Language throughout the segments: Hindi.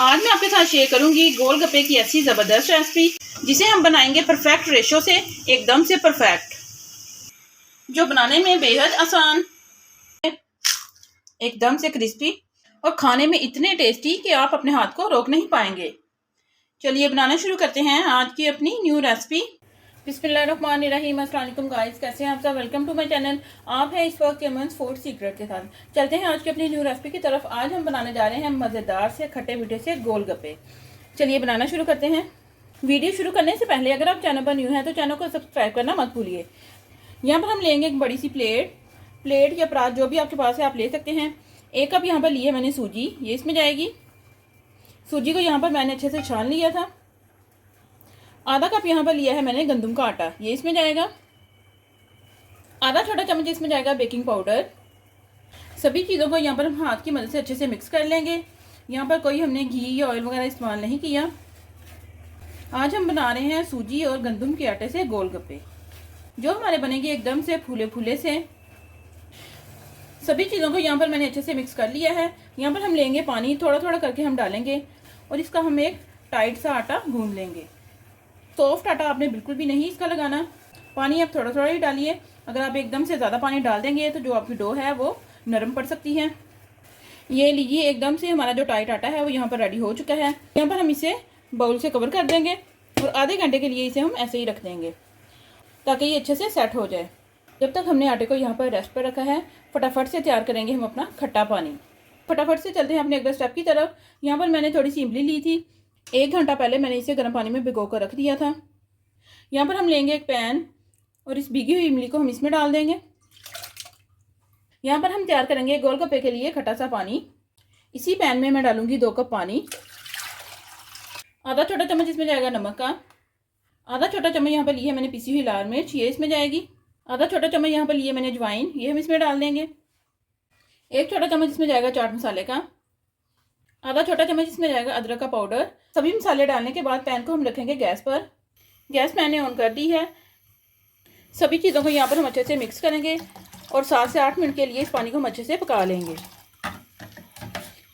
आज मैं आपके साथ शेयर करूंगी गोलगप्पे की ऐसी ज़बरदस्त रेसिपी जिसे हम बनाएंगे परफेक्ट रेशो से, एकदम से परफेक्ट, जो बनाने में बेहद आसान, एकदम से क्रिस्पी और खाने में इतने टेस्टी कि आप अपने हाथ को रोक नहीं पाएंगे। चलिए बनाना शुरू करते हैं आज की अपनी न्यू रेसिपी। बिस्मिल्लाहिर्रहमानिर्रहीम। अस्सलाम वालेकुम गाइस, कैसे हैं आप सब। Welcome to my channel. आप हैं इस वक्त अमन्स फूड सीक्रेट के साथ। चलते हैं आज की अपनी न्यू रेसिपी की तरफ। आज हम बनाने जा रहे हैं मज़ेदार से खट्टे मीठे से गोलगप्पे। चलिए बनाना शुरू करते हैं। वीडियो शुरू करने से पहले अगर आप चैनल पर न्यू हैं तो चैनल को सब्सक्राइब करना मत भूलिए। यहाँ पर हम लेंगे एक बड़ी सी प्लेट या परात, जो भी आपके पास है आप ले सकते हैं। एक कप यहाँ पर ली है मैंने सूजी, ये इसमें जाएगी। सूजी को यहाँ पर मैंने अच्छे से छान लिया था। आधा कप यहाँ पर लिया है मैंने गंदम का आटा, ये इसमें जाएगा। आधा छोटा चम्मच इसमें जाएगा बेकिंग पाउडर। सभी चीज़ों को यहाँ पर हम हाथ की मदद से अच्छे से मिक्स कर लेंगे। यहाँ पर कोई हमने घी या ऑयल वगैरह इस्तेमाल नहीं किया। आज हम बना रहे हैं सूजी और गंदम के आटे से गोलगप्पे, जो हमारे बनेंगे एकदम से फूले फूले से। सभी चीज़ों को यहाँ पर मैंने अच्छे से मिक्स कर लिया है। यहाँ पर हम लेंगे पानी, थोड़ा थोड़ा करके हम डालेंगे और इसका हम एक टाइट सा आटा गूंद लेंगे। सॉफ्ट आटा आपने बिल्कुल भी नहीं इसका लगाना। पानी आप थोड़ा थोड़ा ही डालिए। अगर आप एकदम से ज़्यादा पानी डाल देंगे तो जो आपकी डो है वो नरम पड़ सकती है। ये लीजिए, एकदम से हमारा जो टाइट आटा है वो यहाँ पर रेडी हो चुका है। यहाँ पर हम इसे बाउल से कवर कर देंगे और आधे घंटे के लिए इसे हम ऐसे ही रख देंगे ताकि ये अच्छे से सेट हो जाए। जब तक हमने आटे को यहाँ पर रेस्ट पर रखा है, फटाफट से तैयार करेंगे हम अपना खट्टा पानी। फटाफट से चलते हैं अपने अगले स्टेप की तरफ। यहाँ पर मैंने थोड़ी सी इमली ली थी। 1 घंटा पहले मैंने इसे गर्म पानी में भिगो कर रख दिया था। यहाँ पर हम लेंगे एक पैन और इस भीगी हुई इमली को हम इसमें डाल देंगे। यहाँ पर हम तैयार करेंगे गोलगप्पे के लिए खट्टा सा पानी। इसी पैन में मैं डालूंगी 2 कप पानी। आधा छोटा चम्मच इसमें जाएगा नमक का। आधा छोटा चम्मच यहाँ पर लिए मैंने पिसी हुई लाल मिर्च, ये इसमें जाएगी। आधा छोटा चम्मच यहाँ पर लिए मैंने अजवाइन, ये हम इसमें डाल देंगे। 1 छोटा चम्मच इसमें जाएगा चाट मसाले का। आधा छोटा चम्मच इसमें जाएगा अदरक का पाउडर। सभी मसाले डालने के बाद पैन को हम रखेंगे गैस पर। गैस मैंने ऑन कर दी है। सभी चीज़ों को यहाँ पर हम अच्छे से मिक्स करेंगे और 7 से 8 मिनट के लिए इस पानी को हम अच्छे से पका लेंगे।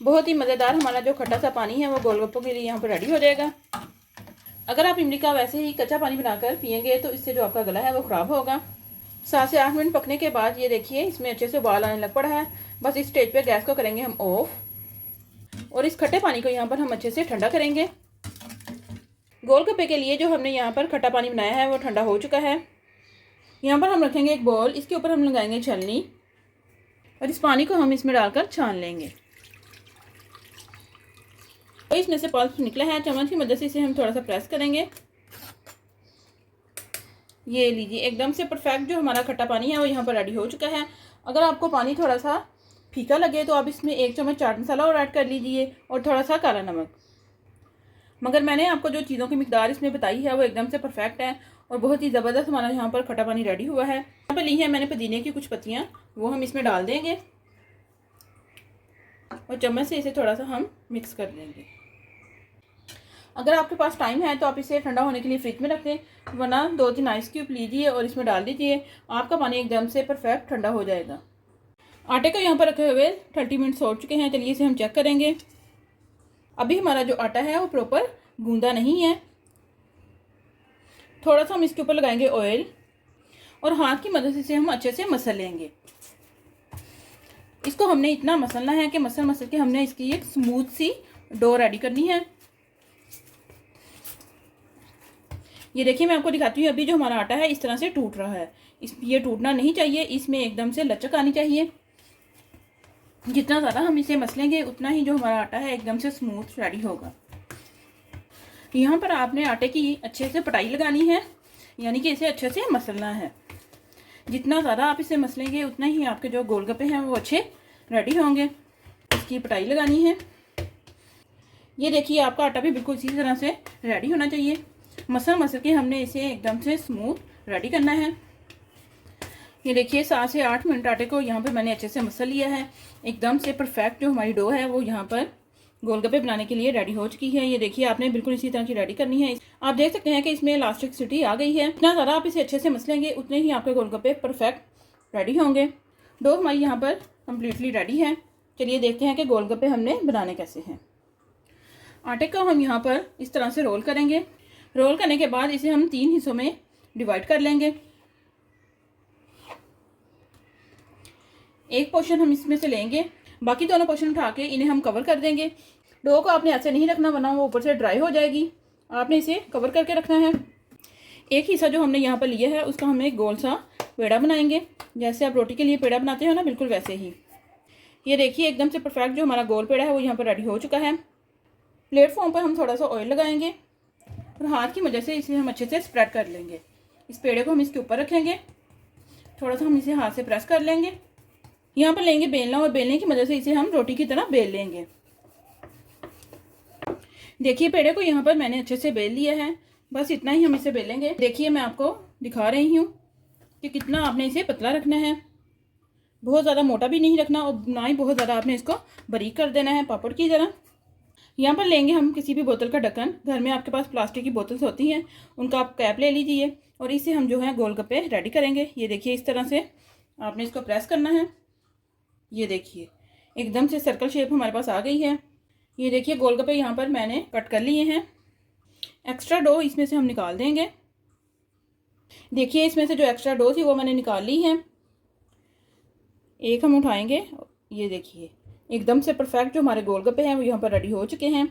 बहुत ही मज़ेदार हमारा जो खट्टा सा पानी है वो गोलगप्पों के लिए यहाँ पर रेडी हो जाएगा। अगर आप इमली का वैसे ही कच्चा पानी बनाकर पियेंगे तो इससे जो आपका गला है वो ख़राब होगा। 7 से 8 मिनट पकने के बाद ये देखिए इसमें अच्छे से उबाल आने लग पड़ा है। बस इस स्टेज पर गैस को करेंगे हम ऑफ और इस खट्टे पानी को यहाँ पर हम अच्छे से ठंडा करेंगे। गोलगप्पे के लिए जो हमने यहाँ पर खट्टा पानी बनाया है वो ठंडा हो चुका है। यहाँ पर हम रखेंगे एक बॉल, इसके ऊपर हम लगाएंगे छलनी और इस पानी को हम इसमें डालकर छान लेंगे। तो इसमें से पल्प निकला है, चम्मच की मदद से इसे हम थोड़ा सा प्रेस करेंगे। ये लीजिए, एकदम से परफेक्ट जो हमारा खट्टा पानी है वो यहाँ पर रेडी हो चुका है। अगर आपको पानी थोड़ा सा फीका लगे तो आप इसमें 1 चम्मच चाट मसाला और ऐड कर लीजिए और थोड़ा सा काला नमक। मगर मैंने आपको जो चीज़ों की मिकदार इसमें बताई है वो एकदम से परफेक्ट है और बहुत ही ज़बरदस्त हमारा यहाँ पर खट्टा पानी रेडी हुआ है। यहाँ पर ली है मैंने पुदीने की कुछ पत्तियाँ, वो हम इसमें डाल देंगे और चम्मच से इसे थोड़ा सा हम मिक्स कर देंगे। अगर आपके पास टाइम है तो आप इसे ठंडा होने के लिए फ्रिज में रख दें, वरना 2-3 आइस क्यूब लीजिए और इसमें डाल दीजिए। आपका पानी एकदम से परफेक्ट ठंडा हो जाएगा। आटे को यहाँ पर रखे हुए 30 मिनट्स हो चुके हैं। चलिए इसे हम चेक करेंगे। अभी हमारा जो आटा है वो प्रॉपर गूंदा नहीं है। थोड़ा सा हम इसके ऊपर लगाएंगे ऑयल और हाथ की मदद से इसे हम अच्छे से मसल लेंगे। इसको हमने इतना मसलना है कि मसल के हमने इसकी एक स्मूथ सी डो रेडी करनी है। ये देखिए, मैं आपको दिखाती हूँ। अभी जो हमारा आटा है इस तरह से टूट रहा है। ये टूटना नहीं चाहिए, इसमें एकदम से लचक आनी चाहिए। जितना ज़्यादा हम इसे मसलेंगे उतना ही जो हमारा आटा है एकदम से स्मूथ रेडी होगा। यहाँ पर आपने आटे की अच्छे से पटाई लगानी है, यानी कि इसे अच्छे से मसलना है। जितना ज़्यादा आप इसे मसलेंगे उतना ही आपके जो गोलगप्पे हैं वो अच्छे रेडी होंगे। इसकी पटाई लगानी है। ये देखिए, आपका आटा भी बिल्कुल इसी तरह से रेडी होना चाहिए। मसल के हमने इसे एकदम से स्मूथ रेडी करना है। ये देखिए, 7 से 8 मिनट आटे को यहाँ पर मैंने अच्छे से मसल लिया है। एकदम से परफेक्ट जो हमारी डो है वो यहाँ पर गोलगप्पे बनाने के लिए रेडी हो चुकी है। ये देखिए, आपने बिल्कुल इसी तरह की रेडी करनी है। आप देख सकते हैं कि इसमें इलास्टिसिटी आ गई है। जितना ज़्यादा आप इसे अच्छे से मसलेंगे उतने ही आपके गोलगप्पे परफेक्ट रेडी होंगे। डो हमारी यहाँ पर कम्प्लीटली रेडी है। चलिए देखते हैं कि गोलगप्पे हमने बनाने कैसे हैं। आटे को हम यहाँ पर इस तरह से रोल करेंगे। रोल करने के बाद इसे हम 3 हिस्सों में डिवाइड कर लेंगे। एक पोर्शन हम इसमें से लेंगे, बाकी दोनों पोर्शन उठा के इन्हें हम कवर कर देंगे। डो को आपने ऐसे नहीं रखना वरना वो ऊपर से ड्राई हो जाएगी। आपने इसे कवर करके रखना है। एक हिस्सा जो हमने यहाँ पर लिया है उसका हम एक गोल सा पेड़ा बनाएंगे, जैसे आप रोटी के लिए पेड़ा बनाते हो ना, बिल्कुल वैसे ही। ये देखिए एकदम से परफेक्ट जो हमारा गोल पेड़ा है वो यहाँ पर रेडी हो चुका है। प्लेटफॉर्म पर हम थोड़ा सा ऑयल लगाएंगे और हाथ की मदद से इसे हम अच्छे से स्प्रेड कर लेंगे। इस पेड़े को हम इसके ऊपर रखेंगे, थोड़ा सा हम इसे हाथ से प्रेस कर लेंगे। यहाँ पर लेंगे बेलना और बेलने की मदद से इसे हम रोटी की तरह बेल लेंगे। देखिए पेड़े को यहाँ पर मैंने अच्छे से बेल लिया है, बस इतना ही हम इसे बेलेंगे। देखिए मैं आपको दिखा रही हूँ कि कितना आपने इसे पतला रखना है। बहुत ज़्यादा मोटा भी नहीं रखना और ना ही बहुत ज़्यादा आपने इसको बारीक कर देना है पापड़ की तरह। यहाँ पर लेंगे हम किसी भी बोतल का ढक्कन। घर में आपके पास प्लास्टिक की बोतल्स होती हैं, उनका आप कैप ले लीजिए और इसे हम जो है गोलगप्पे रेडी करेंगे। ये देखिए इस तरह से आपने इसको प्रेस करना है। ये देखिए एकदम से सर्कल शेप हमारे पास आ गई है। ये देखिए गोलगप्पे यहाँ पर मैंने कट कर लिए हैं। एक्स्ट्रा डो इसमें से हम निकाल देंगे। देखिए इसमें से जो एक्स्ट्रा डो थी वो मैंने निकाल ली है। एक हम उठाएंगे। ये देखिए एकदम से परफेक्ट जो हमारे गोलगप्पे हैं वो यहाँ पर रेडी हो चुके हैं।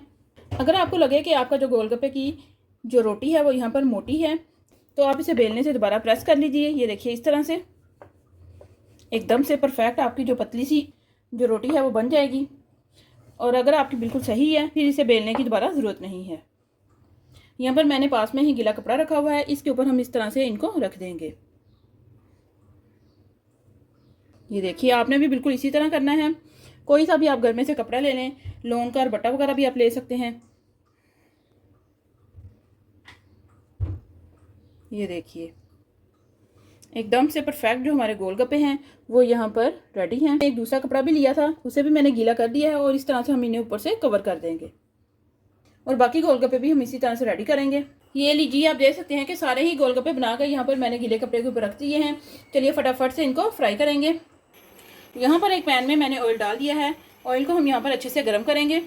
अगर आपको लगे कि आपका जो गोलगप्पे की जो रोटी है वो यहाँ पर मोटी है तो आप इसे बेलने से दोबारा प्रेस कर लीजिए। ये देखिए इस तरह से एकदम से परफेक्ट आपकी जो पतली सी जो रोटी है वो बन जाएगी। और अगर आपकी बिल्कुल सही है फिर इसे बेलने की दोबारा ज़रूरत नहीं है। यहाँ पर मैंने पास में ही गीला कपड़ा रखा हुआ है, इसके ऊपर हम इस तरह से इनको रख देंगे। ये देखिए आपने भी बिल्कुल इसी तरह करना है। कोई सा भी आप घर में से कपड़ा ले लें, लॉन्ग का बट्टा वगैरह भी आप ले सकते हैं। ये देखिए एकदम से परफेक्ट जो हमारे गोलगप्पे हैं वो यहाँ पर रेडी हैं। एक दूसरा कपड़ा भी लिया था, उसे भी मैंने गीला कर दिया है और इस तरह से हम इन्हें ऊपर से कवर कर देंगे और बाकी गोलगप्पे भी हम इसी तरह से रेडी करेंगे। ये लीजिए आप देख सकते हैं कि सारे ही गोलगप्पे बनाकर यहाँ पर मैंने गीले कपड़े के ऊपर रख दिए हैं। चलिए फटाफट से इनको फ्राई करेंगे। यहाँ पर एक पैन में मैंने ऑयल डाल दिया है। ऑयल को हम यहाँ पर अच्छे से गर्म करेंगे।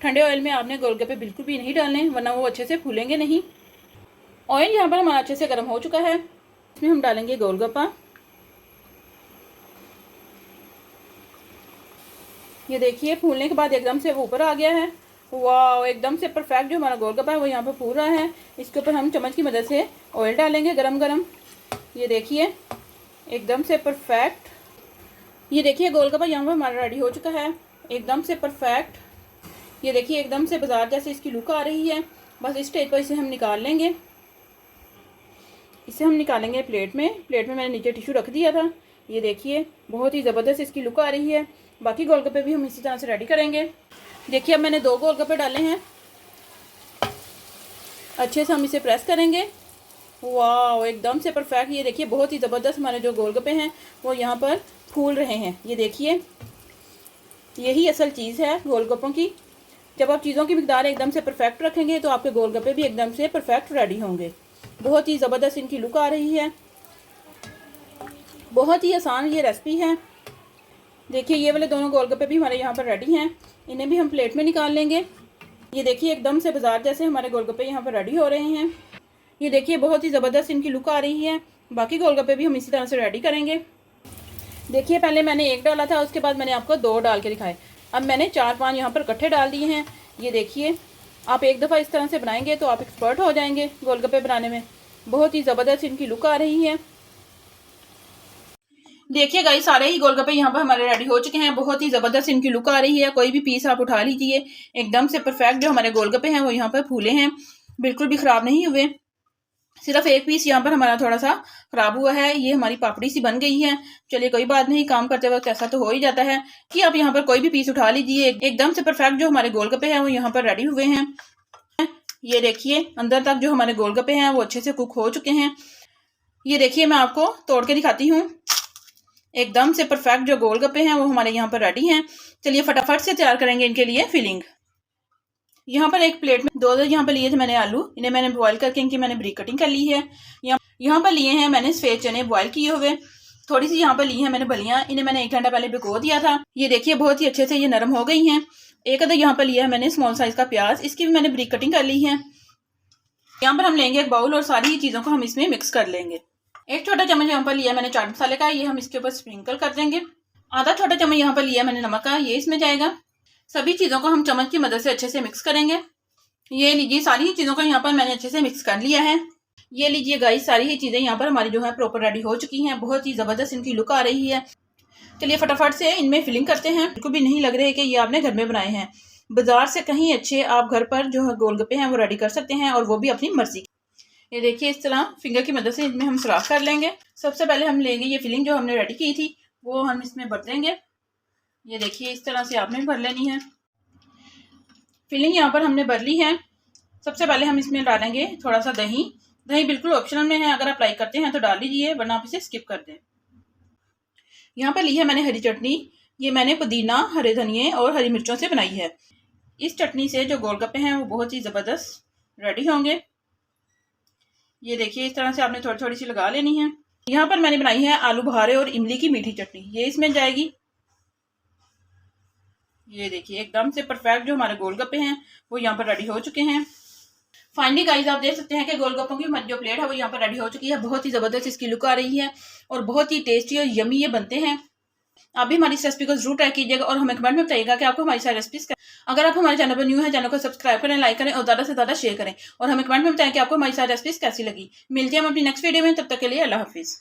ठंडे ऑयल में आपने गोलगप्पे बिल्कुल भी नहीं डालने वरना वो अच्छे से फूलेंगे नहीं। ऑयल यहाँ पर हमारा अच्छे से गर्म हो चुका है। इसमें हम डालेंगे गोलगप्पा। ये देखिए फूलने के बाद एकदम से वो ऊपर आ गया है। वाह एकदम से परफेक्ट जो हमारा गोलगप्पा है वो यहाँ पर फूल रहा है। इसके ऊपर हम चम्मच की मदद से ऑयल डालेंगे गरम गरम। ये देखिए एकदम से परफेक्ट। ये देखिए गोलगप्पा यहाँ पर हमारा रेडी हो चुका है, एकदम से परफेक्ट। ये देखिए एकदम से बाजार जैसे इसकी लुक आ रही है। बस इस स्टेज पर इसे हम निकाल लेंगे। इसे हम निकालेंगे प्लेट में। प्लेट में मैंने नीचे टिश्यू रख दिया था। ये देखिए बहुत ही ज़बरदस्त इसकी लुक आ रही है। बाकी गोलगप्पे भी हम इसी तरह से रेडी करेंगे। देखिए अब मैंने 2 गोलगप्पे डाले हैं। अच्छे से हम इसे प्रेस करेंगे। वाह एकदम से परफेक्ट। ये देखिए बहुत ही ज़बरदस्त हमारे जो गोलगप्पे हैं वो यहाँ पर फूल रहे हैं। ये देखिए यही असल चीज़ है गोलगप्पों की। जब आप चीज़ों की मिकदार एकदम से परफेक्ट रखेंगे तो आपके गोलगप्पे भी एकदम से परफेक्ट रेडी होंगे। बहुत ही ज़बरदस्त इनकी लुक आ रही है। बहुत ही आसान ये रेसिपी है। देखिए ये वाले दोनों गोलगप्पे भी हमारे यहाँ पर रेडी हैं। इन्हें भी हम प्लेट में निकाल लेंगे। ये देखिए एकदम से बाजार जैसे हमारे गोलगप्पे यहाँ पर रेडी हो रहे हैं। ये देखिए बहुत ही ज़बरदस्त इनकी लुक आ रही है। बाकी गोलगप्पे भी हम इसी तरह से रेडी करेंगे। देखिए पहले मैंने 1 डाला था, उसके बाद मैंने आपको 2 डाल के दिखाए। अब मैंने 4-5 यहाँ पर इकट्ठे डाल दिए हैं। ये देखिए आप एक दफ़ा इस तरह से बनाएंगे तो आप एक्सपर्ट हो जाएंगे गोलगप्पे बनाने में। बहुत ही ज़बरदस्त इनकी लुक आ रही है। देखिए गाइस सारे ही गोलगप्पे यहाँ पर हमारे रेडी हो चुके हैं। बहुत ही ज़बरदस्त इनकी लुक आ रही है। कोई भी पीस आप उठा लीजिए, एकदम से परफेक्ट जो हमारे गोलगप्पे हैं वो यहाँ पर फूले हैं, बिल्कुल भी ख़राब नहीं हुए। सिर्फ एक पीस यहाँ पर हमारा थोड़ा सा ख़राब हुआ है। ये हमारी पापड़ी सी बन गई है। चलिए कोई बात नहीं, काम करते वक्त ऐसा तो हो ही जाता है। कि आप यहाँ पर कोई भी पीस उठा लीजिए, एकदम से परफेक्ट जो हमारे गोलगप्पे हैं वो यहाँ पर रेडी हुए हैं। ये देखिए अंदर तक जो हमारे गोलगप्पे हैं वो अच्छे से कुक हो चुके हैं। ये देखिए मैं आपको तोड़ के दिखाती हूँ। एकदम से परफेक्ट जो गोलगप्पे हैं वो हमारे यहाँ पर रेडी हैं। चलिए फटाफट से तैयार करेंगे इनके लिए फिलिंग। यहाँ पर एक प्लेट में 2 यहाँ पर लिए थे मैंने आलू। इन्हें मैंने बॉयल करके इनकी मैंने ब्रीक कटिंग कर ली है। यहाँ पर लिए हैं मैंने सफ़ेद चने बॉयल किए हुए। थोड़ी सी यहाँ पर ली है मैंने बलियाँ, इन्हें मैंने 1 घंटा पहले भिगो दिया था। ये देखिए बहुत ही अच्छे से ये नरम हो गई हैं एक अदर यहाँ पर लिया है मैंने स्मॉल साइज का प्याज, इसकी भी मैंने ब्रीक कटिंग कर ली है। यहाँ पर हम लेंगे एक बाउल और सारी ही चीज़ों को हम इसमें मिक्स कर लेंगे। एक छोटा चम्मच यहाँ पर लिया मैंने चाट मसाले का, ये हम इसके ऊपर स्प्रिंकल कर देंगे। आधा छोटा चम्मच यहाँ पर लिया मैंने नमक का, ये इसमें जाएगा। सभी चीज़ों को हम चम्मच की मदद से अच्छे से मिक्स करेंगे। ये लीजिए सारी ही चीज़ों को यहाँ पर मैंने अच्छे से मिक्स कर लिया है। ये लीजिए गाइस, सारी ही चीज़ें यहाँ पर हमारी जो है प्रॉपर रेडी हो चुकी हैं। बहुत ही ज़बरदस्त इनकी लुक आ रही है। चलिए फटाफट से इनमें फिलिंग करते हैं। बिल्कुल भी नहीं लग रहे कि ये आपने घर में बनाए हैं। बाजार से कहीं अच्छे आप घर पर जो है गोलगप्पे हैं वो रेडी कर सकते हैं, और वो भी अपनी मर्जी। ये देखिए इस तरह फिंगर की मदद से इनमें हम सुराख कर लेंगे। सबसे पहले हम लेंगे ये फिलिंग जो हमने रेडी की थी, वो हम इसमें भर देंगे। ये देखिए इस तरह से आपने भर लेनी है। फिलिंग यहाँ पर हमने भर ली है। सबसे पहले हम इसमें डालेंगे थोड़ा सा दही। दही बिल्कुल ऑप्शनल में है, अगर आप लाइक करते हैं तो डाल लीजिए, वरना आप इसे स्किप कर दें। यहाँ पर ली है मैंने हरी चटनी। ये मैंने पुदीना, हरे धनिए और हरी मिर्चों से बनाई है। इस चटनी से जो गोलगप्पे हैं वो बहुत ही ज़बरदस्त रेडी होंगे। ये देखिए इस तरह से आपने थोड़ी थोड़ी सी लगा लेनी है। यहाँ पर मैंने बनाई है आलू बुखारे और इमली की मीठी चटनी, ये इसमें जाएगी। ये देखिए एकदम से परफेक्ट जो हमारे गोलगप्पे हैं वो यहाँ पर रेडी हो चुके हैं। फाइनली गाइस आप देख सकते हैं कि गोलगप्पों की हमारी जो प्लेट है वो यहाँ पर रेडी हो चुकी है। बहुत ही ज़बरदस्त इसकी लुक आ रही है और बहुत ही टेस्टी और यमी ये बनते हैं। आप भी हमारी इस रेसिपी को जरूर ट्राई कीजिएगा और हमें कमेंट में बताइएगा कि आपको हमारी सारी रेसिपीज। अगर आप हमारे चैनल पर न्यू है, चैनल को सब्सक्राइब करें, लाइक करें और ज़्यादा से ज़्यादा शेयर करें, और हमें कमेंट में बताएं कि आपको हमारी सारी रेसिपीज कैसी लगी। मिलते हैं हम अपनी नेक्स्ट वीडियो में, तब तक के लिए अल्लाह हाफिज़।